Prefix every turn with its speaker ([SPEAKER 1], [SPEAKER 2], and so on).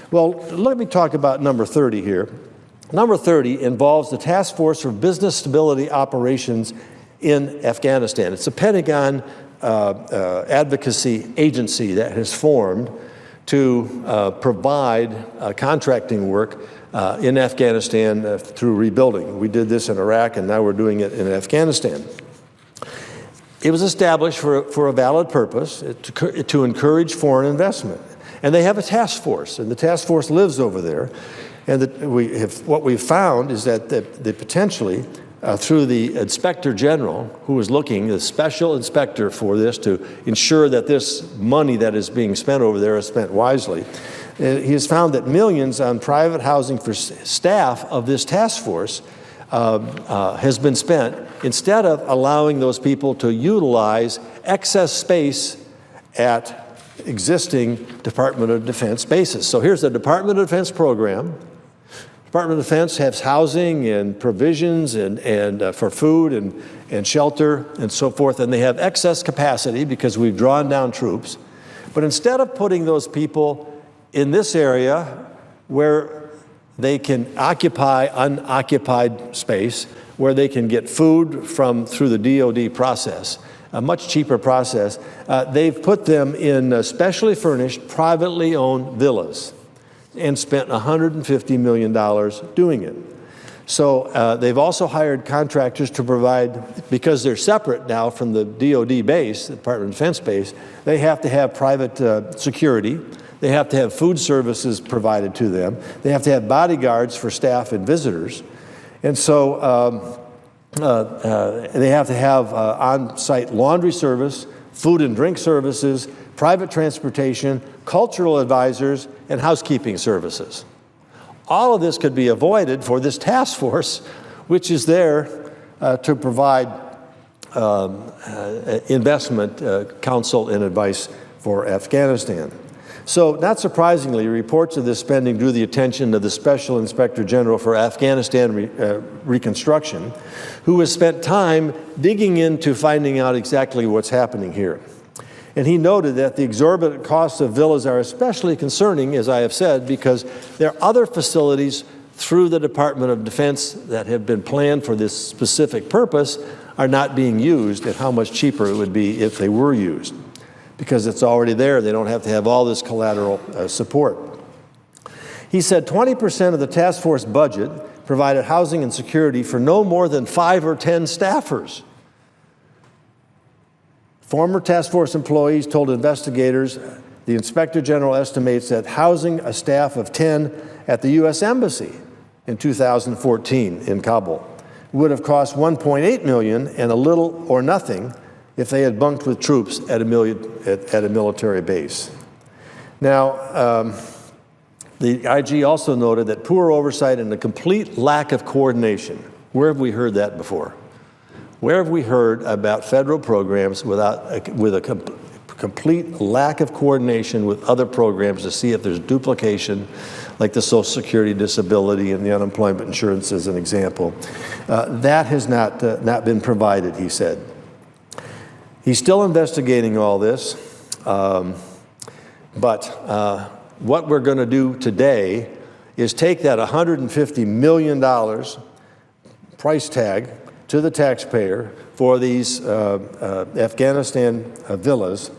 [SPEAKER 1] Well, let me talk about number 30 here. Number 30 involves the Task Force for Business Stability Operations in Afghanistan. It's a Pentagon advocacy agency that has formed to provide contracting work in Afghanistan through rebuilding. We did this in Iraq, and now we're doing it in Afghanistan. It was established for a valid purpose, to encourage foreign investment. And they have a task force, and the task force lives over there. And what we've found is that they potentially, through the Inspector General, who is looking, the special inspector for this, to ensure that this money that is being spent over there is spent wisely, he has found that millions on private housing for staff of this task force has been spent instead of allowing those people to utilize excess space at existing Department of Defense bases. So here's the Department of Defense program. Department of Defense has housing and provisions and for food and shelter and so forth, and they have excess capacity because we've drawn down troops. But instead of putting those people in this area where they can occupy unoccupied space, where they can get food through the DOD process, a much cheaper process, they've put them in specially furnished, privately owned villas and spent $150 million doing it. So they've also hired contractors to provide, because they're separate now from the DOD base, the Department of Defense base, they have to have private security. They have to have food services provided to them. They have to have bodyguards for staff and visitors. And so they have to have on-site laundry service, food and drink services, private transportation, cultural advisors, and housekeeping services. All of this could be avoided for this task force, which is there to provide investment counsel and advice for Afghanistan. So, not surprisingly, reports of this spending drew the attention of the Special Inspector General for Afghanistan Reconstruction, who has spent time digging into finding out exactly what's happening here. And he noted that the exorbitant costs of villas are especially concerning, as I have said, because there are other facilities through the Department of Defense that have been planned for this specific purpose are not being used, and how much cheaper it would be if they were used. Because it's already there, they don't have to have all this collateral support. He said 20% of the task force budget provided housing and security for no more than 5 or 10 staffers. Former task force employees told investigators the Inspector General estimates that housing a staff of 10 at the U.S. Embassy in 2014 in Kabul would have cost $1.8 million and a little or nothing if they had bunked with troops at a military base. Now, the IG also noted that poor oversight and a complete lack of coordination. Where have we heard that before? Where have we heard about federal programs with a complete lack of coordination with other programs to see if there's duplication, like the Social Security disability and the unemployment insurance as an example? That has not been provided, he said. He's still investigating all this, but what we're going to do today is take that $150 million price tag to the taxpayer for these Afghanistan villas